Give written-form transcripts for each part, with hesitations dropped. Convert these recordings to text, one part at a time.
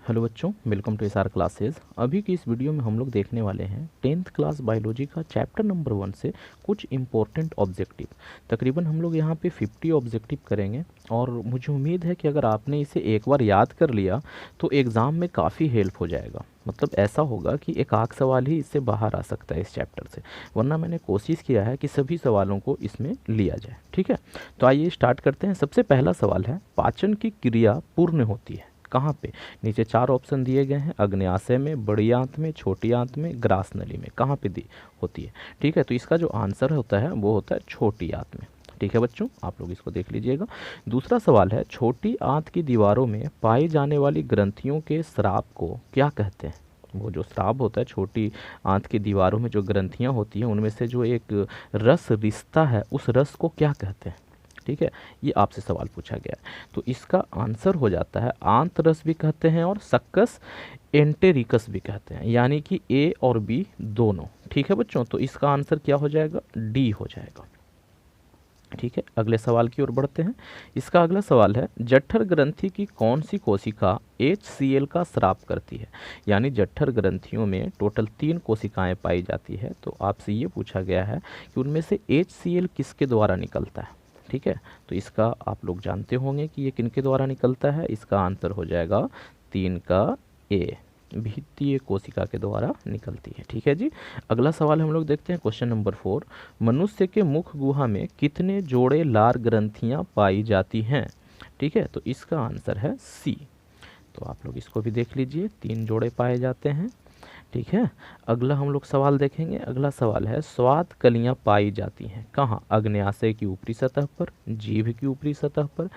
Hello बच्चों, welcome to SR classes. अभी की इस वीडियो में हम लोग देखने वाले हैं 10th क्लास बायोलॉजी का चैप्टर नंबर 1 से कुछ इम्पोर्टेंट ऑब्जेक्टिव। तकरीबन हम लोग यहाँ पे 50 ऑब्जेक्टिव करेंगे और मुझे उम्मीद है कि अगर आपने इसे एक बार याद कर लिया तो एग्ज़ाम में काफ़ी हेल्प हो जाएगा। मतलब ऐसा होगा कि एक आध सवाल ही इससे बाहर आ सकता है इस चैप्टर से, वरना मैंने कोशिश किया है कि सभी सवालों को इसमें लिया जाए। ठीक है, तो आइए स्टार्ट करते हैं। सबसे पहला सवाल है, पाचन की क्रिया पूर्ण होती है कहाँ पे? नीचे 4 ऑप्शन दिए गए हैं, अग्न्याशय में, बड़ी आंत में, छोटी आंत में, ग्रास नली में। कहाँ पे दी होती है? ठीक है, तो इसका जो आंसर होता है वो होता है छोटी आंत में। ठीक है बच्चों, आप लोग इसको देख लीजिएगा। दूसरा सवाल है, छोटी आंत की दीवारों में पाई जाने वाली ग्रंथियों के स्राव को क्या कहते हैं? वो जो स्राव होता है, छोटी आंत की दीवारों में जो ग्रंथियां होती हैं उनमें से जो एक रस रिश्ता है, उस रस को क्या कहते हैं? ठीक है, ये आपसे सवाल पूछा गया है। तो इसका आंसर हो जाता है आंतरस भी कहते हैं और सक्कस एंटेरिकस भी कहते हैं, यानी कि ए और बी दोनों। ठीक है बच्चों, तो इसका आंसर क्या हो जाएगा? डी हो जाएगा। ठीक है, अगले सवाल की ओर बढ़ते हैं। इसका अगला सवाल है, जठर ग्रंथि की कौन सी कोशिका HCl का स्राव करती है? यानी जठर ग्रंथियों में टोटल 3 कोशिकाएं पाई जाती है, तो आपसे ये पूछा गया है कि उनमें से HCl किसके द्वारा निकलता है? ठीक है, तो इसका आप लोग जानते होंगे कि ये किनके द्वारा निकलता है। इसका आंसर हो जाएगा 3 का ए, भित्तीय कोशिका के द्वारा निकलती है। ठीक है जी, अगला सवाल हम लोग देखते हैं, क्वेश्चन नंबर 4। मनुष्य के मुख गुहा में कितने जोड़े लार ग्रंथियां पाई जाती हैं? ठीक है, तो इसका आंसर है सी। तो आप लोग इसको भी देख लीजिए, 3 जोड़े पाए जाते हैं। ठीक है, अगला हम लोग सवाल देखेंगे। अगला सवाल है, स्वाद कलियां पाई जाती हैं कहाँ? अग्न्याशय की ऊपरी सतह पर, जीभ की ऊपरी सतह पर,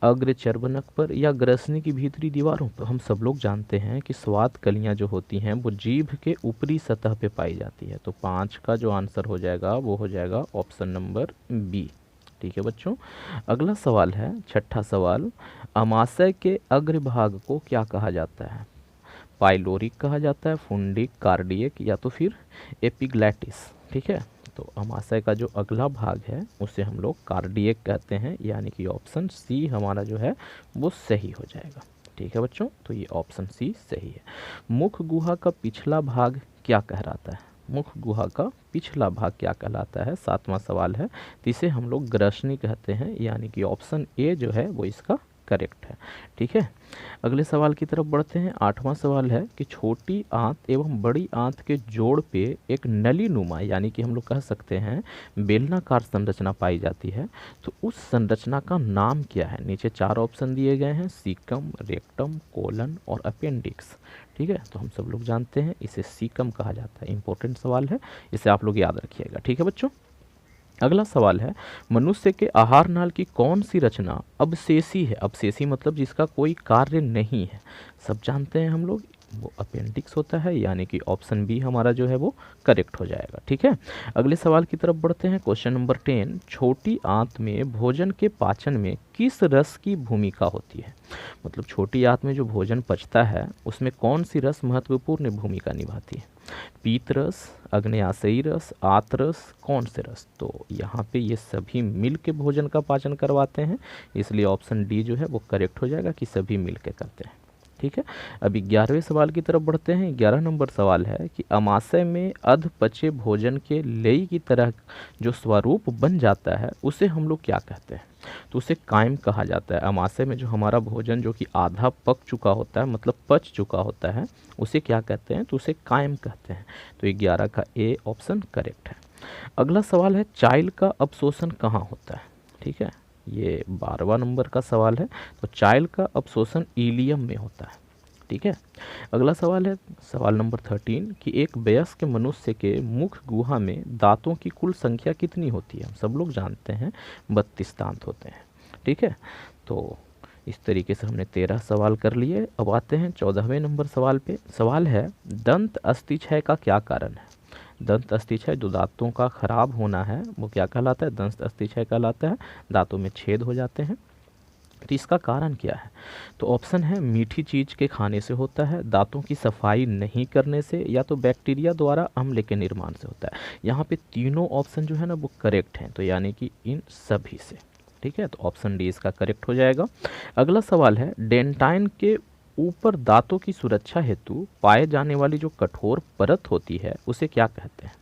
अग्र चर्वनक पर, या ग्रसनी की भीतरी दीवारों पर? हम सब लोग जानते हैं कि स्वाद कलियां जो होती हैं वो जीभ के ऊपरी सतह पे पाई जाती है। तो 5 का जो आंसर हो जाएगा वो हो जाएगा ऑप्शन नंबर बी। ठीक है बच्चों, अगला सवाल है, छठा सवाल, अमाशय के अग्रभाग को क्या कहा जाता है? पाइलोरिक कहा जाता है, फुंडिक, कार्डियक, या तो फिर एपिग्लैटिस। ठीक है, तो अमाशय का जो अगला भाग है उसे हम लोग कार्डियक कहते हैं, यानी कि ऑप्शन सी हमारा जो है वो सही हो जाएगा। ठीक है बच्चों, तो ये ऑप्शन सी सही है। मुख गुहा का पिछला भाग क्या कहलाता है? मुख गुहा का पिछला भाग क्या कहलाता है? 7वां सवाल है, तो इसे हम लोग ग्रसनी कहते हैं, यानी कि ऑप्शन ए जो है वो इसका करेक्ट है। ठीक है, अगले सवाल की तरफ बढ़ते हैं। 8वां सवाल है कि छोटी आंत एवं बड़ी आंत के जोड़ पे एक नली नुमा, यानी कि हम लोग कह सकते हैं बेलनाकार संरचना पाई जाती है, तो उस संरचना का नाम क्या है? नीचे 4 ऑप्शन दिए गए हैं, सीकम, रेक्टम, कोलन और अपेंडिक्स। ठीक है, तो हम सब लोग जानते हैं इसे सीकम कहा जाता है। इंपॉर्टेंट सवाल है, इसे आप लोग याद रखिएगा। ठीक है बच्चों, अगला सवाल है, मनुष्य के आहार नाल की कौन सी रचना अवशेषी है? अवशेषी मतलब जिसका कोई कार्य नहीं है। सब जानते हैं हम लोग, वो अपेंडिक्स होता है, यानी कि ऑप्शन बी हमारा जो है वो करेक्ट हो जाएगा। ठीक है, अगले सवाल की तरफ बढ़ते हैं। क्वेश्चन नंबर 10, छोटी आंत में भोजन के पाचन में किस रस की भूमिका होती है? मतलब छोटी आंत में जो भोजन पचता है उसमें कौन सी रस महत्वपूर्ण भूमिका निभाती है? पीत रस, अग्न्याशयी रस, आतरस, कौन से रस? तो यहाँ पे ये सभी मिल के भोजन का पाचन करवाते हैं, इसलिए ऑप्शन डी जो है वो करेक्ट हो जाएगा कि सभी मिल के करते हैं। ठीक है, अभी 11वें सवाल की तरफ बढ़ते हैं। 11 नंबर सवाल है कि अमाशय में अध पचे भोजन के लेई की तरह जो स्वरूप बन जाता है उसे हम लोग क्या कहते हैं? तो उसे कायम कहा जाता है। अमाशय में जो हमारा भोजन जो कि आधा पक चुका होता है, मतलब पच चुका होता है, उसे क्या कहते हैं? तो उसे कायम कहते हैं। तो 11 का ए ऑप्शन करेक्ट है। अगला सवाल है, चाइल्ड का अवशोषण कहाँ होता है? ठीक है, ये 12वां नंबर का सवाल है। तो चाइल्ड का अवशोषण इलियम में होता है। ठीक है, अगला सवाल है, सवाल नंबर 13, कि एक वयस्क मनुष्य के मुख गुहा में दांतों की कुल संख्या कितनी होती है? हम सब लोग जानते हैं 32 दांत होते हैं। ठीक है, तो इस तरीके से हमने 13 सवाल कर लिए। अब आते हैं 14वें नंबर सवाल पे। सवाल है, दंत अस्थिक्षय का क्या कारण है? दंत अस्थिक्षय जो दांतों का खराब होना है वो क्या कहलाता है? दंत अस्थिक्षय कहलाता है। दांतों में छेद हो जाते हैं, तो इसका कारण क्या है? तो ऑप्शन है, मीठी चीज के खाने से होता है, दांतों की सफाई नहीं करने से, या तो बैक्टीरिया द्वारा अम्ल के निर्माण से होता है। यहाँ पे तीनों ऑप्शन जो है ना वो करेक्ट हैं, तो यानी कि इन सभी से। ठीक है, तो ऑप्शन डी इसका करेक्ट हो जाएगा। अगला सवाल है, डेंटाइन के ऊपर दांतों की सुरक्षा हेतु पाए जाने वाली जो कठोर परत होती है उसे क्या कहते हैं?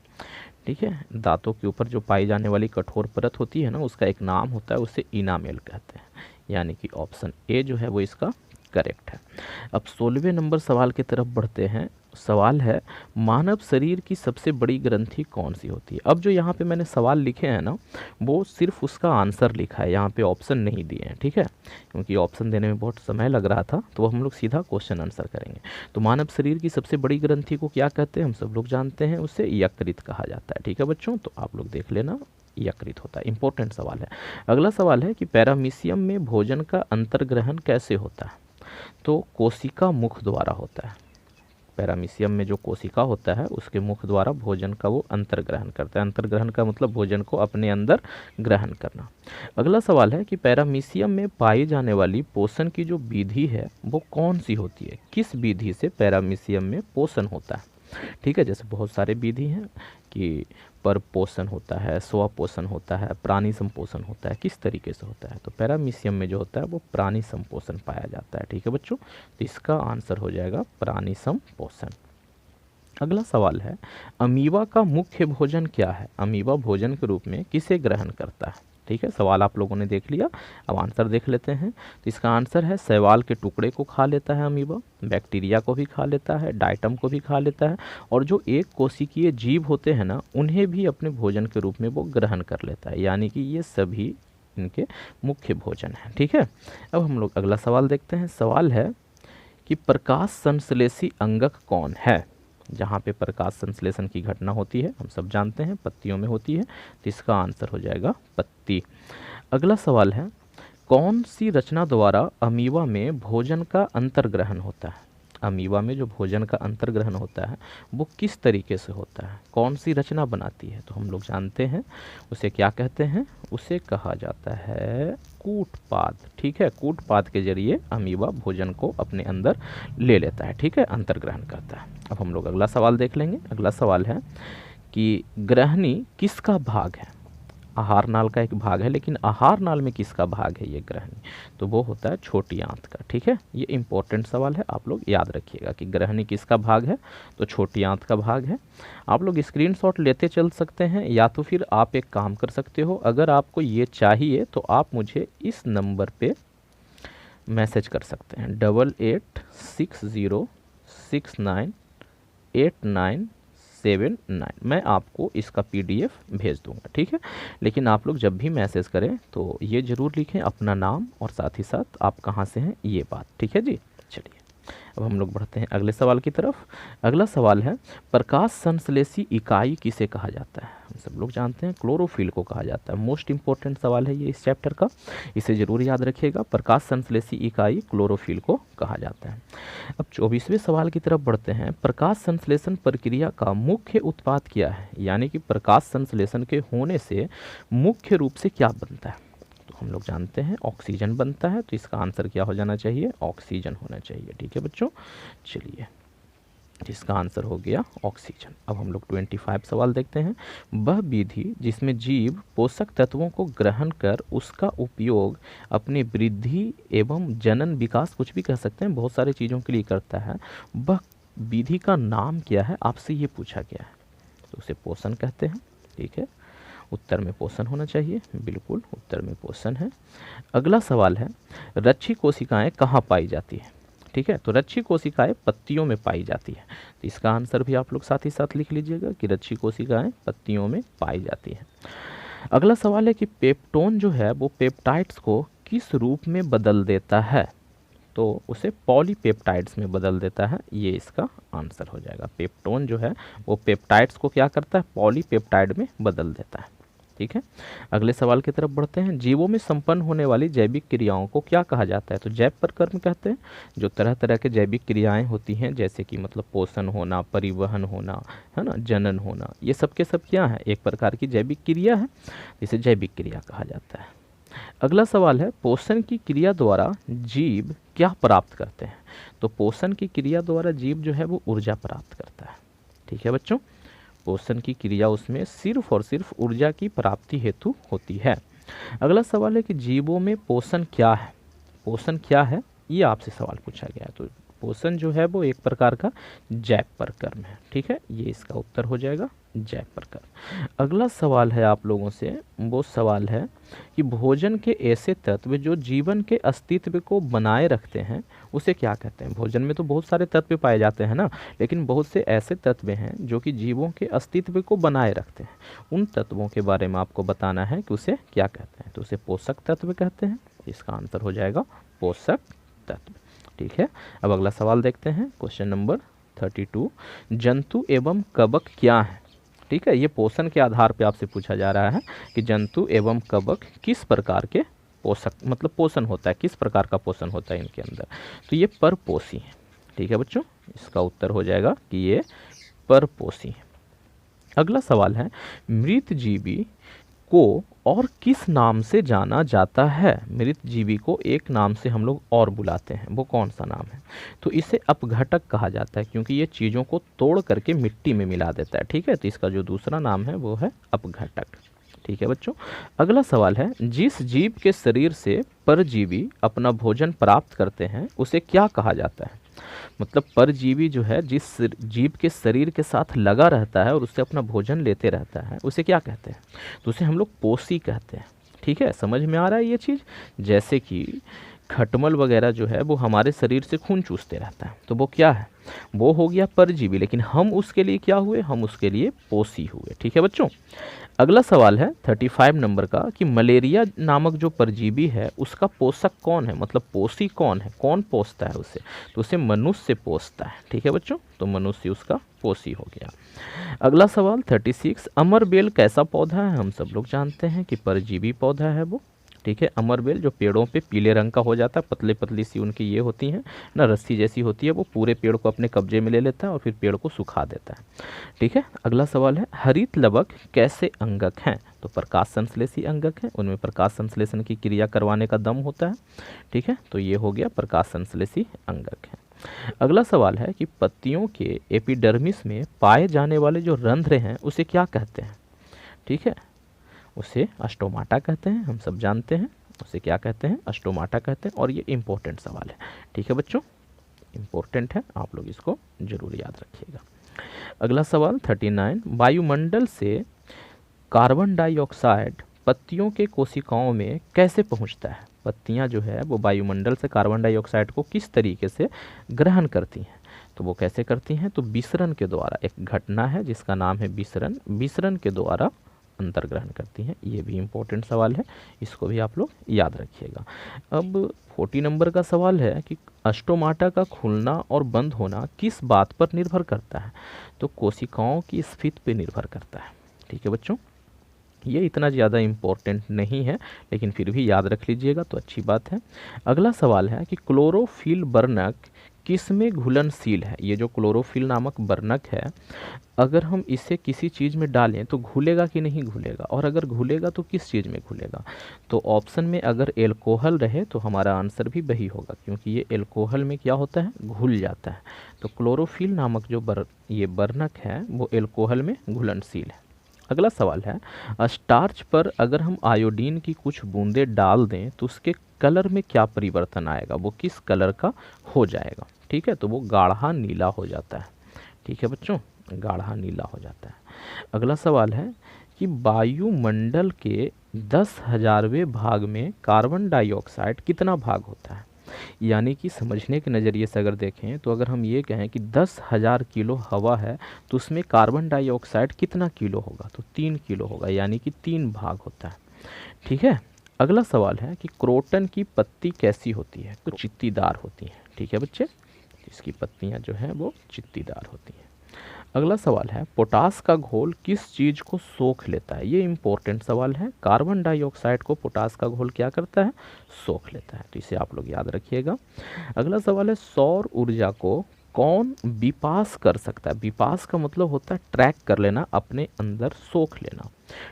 ठीक है, दांतों के ऊपर जो पाई जाने वाली कठोर परत होती है ना, उसका एक नाम होता है, उसे इनामेल कहते हैं। यानी कि ऑप्शन ए जो है वो इसका करेक्ट है। अब 16वें नंबर सवाल की तरफ बढ़ते हैं। सवाल है, मानव शरीर की सबसे बड़ी ग्रंथि कौन सी होती है? अब जो यहाँ पे मैंने सवाल लिखे हैं ना, वो सिर्फ उसका आंसर लिखा है, यहाँ पे ऑप्शन नहीं दिए हैं। ठीक है, क्योंकि ऑप्शन देने में बहुत समय लग रहा था, तो हम लोग सीधा क्वेश्चन आंसर करेंगे। तो मानव शरीर की सबसे बड़ी ग्रंथि को क्या कहते हैं? हम सब लोग जानते हैं, उसे यकृत कहा जाता है। ठीक है बच्चों, तो आप लोग देख लेना, यकृत होता है। इंपॉर्टेंट सवाल है। अगला सवाल है कि पैरामीशियम में भोजन का अंतर्ग्रहण कैसे होता है? तो कोशिका मुख द्वारा होता है। पैरामीशियम में जो कोशिका होता है उसके मुख द्वारा भोजन का वो अंतर्ग्रहण करता है। अंतर्ग्रहण का मतलब भोजन को अपने अंदर ग्रहण करना। अगला सवाल है कि पैरामीशियम में पाई जाने वाली पोषण की जो विधि है वो कौन सी होती है? किस विधि से पैरामीशियम में पोषण होता है? ठीक है, जैसे बहुत सारे विधि हैं कि पर पोषण होता है, स्व पोषण होता है, प्राणी संपोषण होता है, किस तरीके से होता है? तो पैरामीशियम में जो होता है वो प्राणी संपोषण पाया जाता है। ठीक है बच्चों, तो इसका आंसर हो जाएगा प्राणी संपोषण। अगला सवाल है, अमीबा का मुख्य भोजन क्या है? अमीबा भोजन के रूप में किसे ग्रहण करता है? ठीक है, सवाल आप लोगों ने देख लिया, अब आंसर देख लेते हैं। तो इसका आंसर है शैवाल के टुकड़े को खा लेता है अमीबा, बैक्टीरिया को भी खा लेता है, डाइटम को भी खा लेता है, और जो एक कोशिकीय जीव होते हैं ना, उन्हें भी अपने भोजन के रूप में वो ग्रहण कर लेता है। यानी कि ये सभी इनके मुख्य भोजन हैं। ठीक है, अब हम लोग अगला सवाल देखते हैं। सवाल है कि प्रकाश संश्लेषी अंगक कौन है? जहाँ पे प्रकाश संश्लेषण की घटना होती है हम सब जानते हैं पत्तियों में होती है, तो इसका आंसर हो जाएगा पत्ती। अगला सवाल है, कौन सी रचना द्वारा अमीबा में भोजन का अंतर्ग्रहण होता है? अमीबा में जो भोजन का अंतर्ग्रहण होता है वो किस तरीके से होता है? कौन सी रचना बनाती है? तो हम लोग जानते हैं उसे क्या कहते हैं, उसे कहा जाता है कूटपाद। ठीक है, कूटपाद के जरिए अमीबा भोजन को अपने अंदर ले लेता है। ठीक है, अंतर्ग्रहण करता है। अब हम लोग अगला सवाल देख लेंगे। अगला सवाल है कि ग्रहणी किसका भाग है? आहार नाल का एक भाग है, लेकिन आहार नाल में किसका भाग है ये ग्रहणी? तो वो होता है छोटी आंत का। ठीक है, ये इंपॉर्टेंट सवाल है, आप लोग याद रखिएगा कि ग्रहणी किसका भाग है, तो छोटी आंत का भाग है। आप लोग स्क्रीनशॉट लेते चल सकते हैं, या तो फिर आप एक काम कर सकते हो, अगर आपको ये चाहिए तो आप मुझे इस नंबर पे मैसेज कर सकते हैं 8860698979। मैं आपको इसका PDF भेज दूंगा। ठीक है, लेकिन आप लोग जब भी मैसेज करें तो ये ज़रूर लिखें अपना नाम और साथ ही साथ आप कहाँ से हैं ये बात। ठीक है जी, चलिए अब हम लोग बढ़ते हैं अगले सवाल की तरफ। अगला सवाल है, प्रकाश संश्लेषी इकाई किसे कहा जाता है? हम सब लोग जानते हैं क्लोरोफिल को कहा जाता है। मोस्ट इंपॉर्टेंट सवाल है ये इस चैप्टर का, इसे जरूर याद रखिएगा। प्रकाश संश्लेषी इकाई क्लोरोफिल को कहा जाता है। अब 24वें सवाल की तरफ बढ़ते हैं। प्रकाश संश्लेषण प्रक्रिया का मुख्य उत्पाद क्या है? यानी कि प्रकाश संश्लेषण के होने से मुख्य रूप से क्या बनता है? तो हम लोग जानते हैं ऑक्सीजन बनता है, तो इसका आंसर क्या हो जाना चाहिए? ऑक्सीजन होना चाहिए। ठीक है बच्चों, चलिए इसका आंसर हो गया ऑक्सीजन। अब हम लोग 25 सवाल देखते हैं। वह विधि जिसमें जीव पोषक तत्वों को ग्रहण कर उसका उपयोग अपनी वृद्धि एवं जनन विकास, कुछ भी कह सकते हैं, बहुत सारी चीज़ों के लिए करता है, वह विधि का नाम क्या है? आपसे ये पूछा गया है, तो उसे पोषण कहते हैं। ठीक है, उत्तर में पोषण होना चाहिए, बिल्कुल उत्तर में पोषण है। अगला सवाल है, रच्छी कोशिकाएं कहाँ पाई जाती है? ठीक है, तो रच्छी कोशिकाएं पत्तियों में पाई जाती है, तो इसका आंसर भी आप लोग साथ ही साथ लिख लीजिएगा कि रच्छी कोशिकाएं पत्तियों में पाई जाती है। अगला सवाल है कि पेप्टोन जो है वो पेप्टाइड्स को किस रूप में बदल देता है? तो उसे पॉलीपेप्टाइड्स में बदल देता है, ये इसका आंसर हो जाएगा। पेप्टोन जो है वो पेप्टाइड्स को क्या करता है? पॉलीपेप्टाइड में बदल देता है। ठीक है, अगले सवाल की तरफ बढ़ते हैं। जीवों में संपन्न होने वाली जैविक क्रियाओं को क्या कहा जाता है? तो जैव प्रकर्म कहते हैं। जो तरह तरह के जैविक क्रियाएं होती हैं, जैसे कि मतलब पोषण होना, परिवहन होना, है ना, जनन होना, ये सब के सब क्या है? एक प्रकार की जैविक क्रिया है, इसे जैविक क्रिया कहा जाता है। अगला सवाल है, पोषण की क्रिया द्वारा जीव क्या प्राप्त करते हैं? तो पोषण की क्रिया द्वारा जीव जो है वो ऊर्जा प्राप्त करता है। ठीक है बच्चों, पोषण की क्रिया उसमें सिर्फ और सिर्फ ऊर्जा की प्राप्ति हेतु होती है। अगला सवाल है कि जीवों में पोषण क्या है? पोषण क्या है, ये आपसे सवाल पूछा गया है, तो पोषण जो है वो एक प्रकार का जैव प्रकर्म है। ठीक है, ये इसका उत्तर हो जाएगा जैव प्रकर्म। अगला सवाल है आप लोगों से, वो सवाल है कि भोजन के ऐसे तत्व जो जीवन के अस्तित्व को बनाए रखते हैं उसे क्या कहते हैं। भोजन में तो बहुत सारे तत्व पाए जाते हैं ना, लेकिन बहुत से ऐसे तत्व हैं जो कि जीवों के अस्तित्व को बनाए रखते हैं। उन तत्वों के बारे में आपको बताना है कि उसे क्या कहते हैं। तो उसे पोषक तत्व कहते हैं। इसका आंसर हो जाएगा पोषक तत्व। ठीक है, अब अगला सवाल देखते हैं, क्वेश्चन नंबर 32। जंतु एवं कवक क्या है। ठीक है, ये पोषण के आधार पे आपसे पूछा जा रहा है कि जंतु एवं कवक किस प्रकार के पोषक मतलब पोषण होता है, किस प्रकार का पोषण होता है इनके अंदर। तो ये परपोषी है। ठीक है बच्चों, इसका उत्तर हो जाएगा कि ये परपोषी है। अगला सवाल है, मृत जीवी को और किस नाम से जाना जाता है। मृत जीवी को एक नाम से हम लोग और बुलाते हैं, वो कौन सा नाम है। तो इसे अपघटक कहा जाता है, क्योंकि ये चीज़ों को तोड़ करके मिट्टी में मिला देता है। ठीक है, तो इसका जो दूसरा नाम है वो है अपघटक। ठीक है बच्चों, अगला सवाल है, जिस जीव के शरीर से परजीवी अपना भोजन प्राप्त करते हैं उसे क्या कहा जाता है। मतलब परजीवी जो है जिस जीव के शरीर के साथ लगा रहता है और उससे अपना भोजन लेते रहता है उसे क्या कहते हैं। तो उसे हम लोग पोषी कहते हैं। ठीक है, समझ में आ रहा है ये चीज़। जैसे कि खटमल वगैरह जो है वो हमारे शरीर से खून चूसते रहता है, तो वो क्या है, वो हो गया परजीवी, लेकिन हम उसके लिए क्या हुए, हम उसके लिए पोषी हुए। ठीक है बच्चों, अगला सवाल है 35 नंबर का कि मलेरिया नामक जो परजीवी है उसका पोषक कौन है, मतलब पोषी कौन है, कौन पोषता है उसे। तो उसे मनुष्य पोषता है। ठीक है बच्चों, तो मनुष्य उसका पोषी हो गया। अगला सवाल 36, अमरबेल कैसा पौधा है। हम सब लोग जानते हैं कि परजीवी पौधा है वो। ठीक है, अमरबेल जो पेड़ों पे पीले रंग का हो जाता है, पतले पतली सी उनकी ये होती हैं ना, रस्सी जैसी होती है, वो पूरे पेड़ को अपने कब्जे में ले लेता है और फिर पेड़ को सुखा देता है। ठीक है, अगला सवाल है, हरित लवक कैसे अंगक हैं। तो प्रकाश संश्लेषी अंगक हैं, उनमें प्रकाश संश्लेषण की क्रिया करवाने का दम होता है। ठीक है, तो ये हो गया प्रकाश संश्लेषी अंगक है। अगला सवाल है कि पत्तियों के एपिडर्मिस में पाए जाने वाले जो रंध्र हैं उसे क्या कहते हैं। ठीक है, उसे अस्टोमाटा कहते हैं, हम सब जानते हैं उसे क्या कहते हैं, अस्टोमाटा कहते हैं। और ये इम्पोर्टेंट सवाल है। ठीक है बच्चों, इम्पोर्टेंट है, आप लोग इसको जरूर याद रखिएगा। अगला सवाल 39, वायुमंडल से कार्बन डाइऑक्साइड पत्तियों के कोशिकाओं में कैसे पहुंचता है। पत्तियां जो है वो वायुमंडल से कार्बन डाइऑक्साइड को किस तरीके से ग्रहण करती हैं। तो वो कैसे करती हैं, तो विसरण के द्वारा, एक घटना है जिसका नाम है विसरण, विसरण के द्वारा अंतर ग्रहण करती हैं। ये भी इम्पोर्टेंट सवाल है, इसको भी आप लोग याद रखिएगा। अब 40 नंबर का सवाल है कि अस्टोमाटा का खुलना और बंद होना किस बात पर निर्भर करता है। तो कोशिकाओं की स्फीति पर निर्भर करता है। ठीक है बच्चों, ये इतना ज़्यादा इम्पोर्टेंट नहीं है, लेकिन फिर भी याद रख लीजिएगा तो अच्छी बात है। अगला सवाल है कि क्लोरोफिल वर्णक किसमें घुलनशील है। ये जो क्लोरोफिल नामक वर्णक है, अगर हम इसे किसी चीज़ में डालें तो घुलेगा कि नहीं घुलेगा, और अगर घुलेगा तो किस चीज़ में घुलेगा। तो ऑप्शन में अगर एल्कोहल रहे तो हमारा आंसर भी वही होगा, क्योंकि ये एल्कोहल में क्या होता है, घुल जाता है। तो क्लोरोफिल नामक जो ये वर्णक है वो एल्कोहल में घुलनशील है। अगला सवाल है, स्टार्च पर अगर हम आयोडीन की कुछ बूंदें डाल दें तो उसके कलर में क्या परिवर्तन आएगा, वो किस कलर का हो जाएगा। ठीक है, तो वो गाढ़ा नीला हो जाता है। ठीक है बच्चों, गाढ़ा नीला हो जाता है। अगला सवाल है कि वायुमंडल के 10,000वें भाग में कार्बन डाइऑक्साइड कितना भाग होता है। यानी कि समझने के नज़रिए से अगर देखें तो अगर हम ये कहें कि 10,000 किलो हवा है तो उसमें कार्बन डाइऑक्साइड कितना किलो होगा, तो 3 किलो होगा, यानी कि 3 भाग होता है। ठीक है, अगला सवाल है कि क्रोटन की पत्ती कैसी होती है। तो चित्तीदार होती है। ठीक है बच्चे, इसकी पत्तियां जो हैं वो चित्तीदार होती हैं। अगला सवाल है, पोटास का घोल किस चीज़ को सोख लेता है। ये इंपॉर्टेंट सवाल है। कार्बन डाइऑक्साइड को पोटास का घोल क्या करता है, सोख लेता है। तो इसे आप लोग याद रखिएगा। अगला सवाल है, सौर ऊर्जा को कौन विपास कर सकता है। विपास का मतलब होता है ट्रैक कर लेना, अपने अंदर सोख लेना।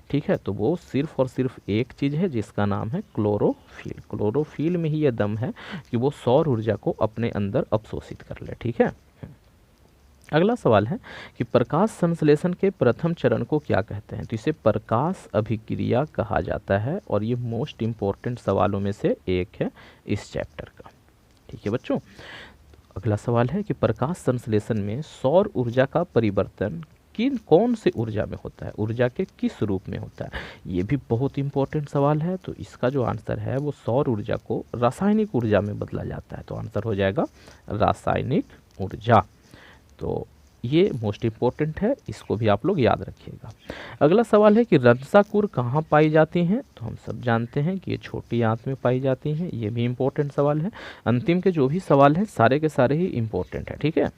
ठीक है, तो वो सिर्फ और सिर्फ एक चीज़ है जिसका नाम है क्लोरोफिल। क्लोरोफिल में ही यह दम है कि वो सौर ऊर्जा को अपने अंदर अवशोषित कर ले। ठीक है, अगला सवाल है कि प्रकाश संश्लेषण के प्रथम चरण को क्या कहते हैं। तो इसे प्रकाश अभिक्रिया कहा जाता है, और ये मोस्ट इम्पॉर्टेंट सवालों में से एक है इस चैप्टर का। ठीक है बच्चों, अगला सवाल है कि प्रकाश संश्लेषण में सौर ऊर्जा का परिवर्तन कौन से ऊर्जा में होता है, ऊर्जा के किस रूप में होता है। ये भी बहुत इंपॉर्टेंट सवाल है। तो इसका जो आंसर है वो सौर ऊर्जा को रासायनिक ऊर्जा में बदला जाता है। तो आंसर हो जाएगा रासायनिक ऊर्जा। तो ये मोस्ट इम्पोर्टेंट है, इसको भी आप लोग याद रखिएगा। अगला सवाल है कि रंसाकुर कहाँ पाई जाती हैं। तो हम सब जानते हैं कि ये छोटी आंत में पाई जाती हैं। ये भी इम्पोर्टेंट सवाल है। अंतिम के जो भी सवाल हैं सारे के सारे ही इम्पोर्टेंट है, ठीक है।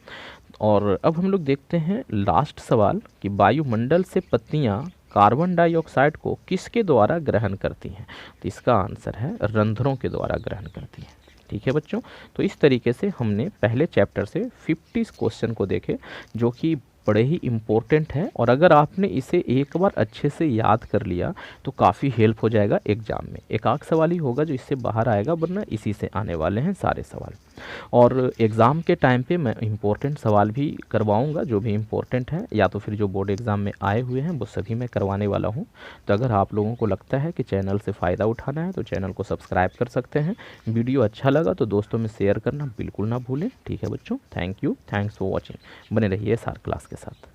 और अब हम लोग देखते हैं लास्ट सवाल कि वायुमंडल से पत्तियां कार्बन डाइऑक्साइड को किसके द्वारा ग्रहण करती हैं। तो इसका आंसर है रंध्रों के द्वारा ग्रहण करती हैं। ठीक है बच्चों, तो इस तरीके से हमने पहले चैप्टर से 50 क्वेश्चन को देखे जो कि बड़े ही इम्पोर्टेंट है। और अगर आपने इसे एक बार अच्छे से याद कर लिया तो काफ़ी हेल्प हो जाएगा एग्जाम में। एक आध सवाल ही होगा जो इससे बाहर आएगा, वरना इसी से आने वाले हैं सारे सवाल। और एग्ज़ाम के टाइम पे मैं इम्पोर्टेंट सवाल भी करवाऊंगा जो भी इम्पोर्टेंट है, या तो फिर जो बोर्ड एग्ज़ाम में आए हुए हैं वो सभी मैं करवाने वाला हूं। तो अगर आप लोगों को लगता है कि चैनल से फ़ायदा उठाना है तो चैनल को सब्सक्राइब कर सकते हैं। वीडियो अच्छा लगा तो दोस्तों में शेयर करना बिल्कुल ना भूलें। ठीक है बच्चों, thank you, thanks for watching. बने रहिए सार क्लास के साथ।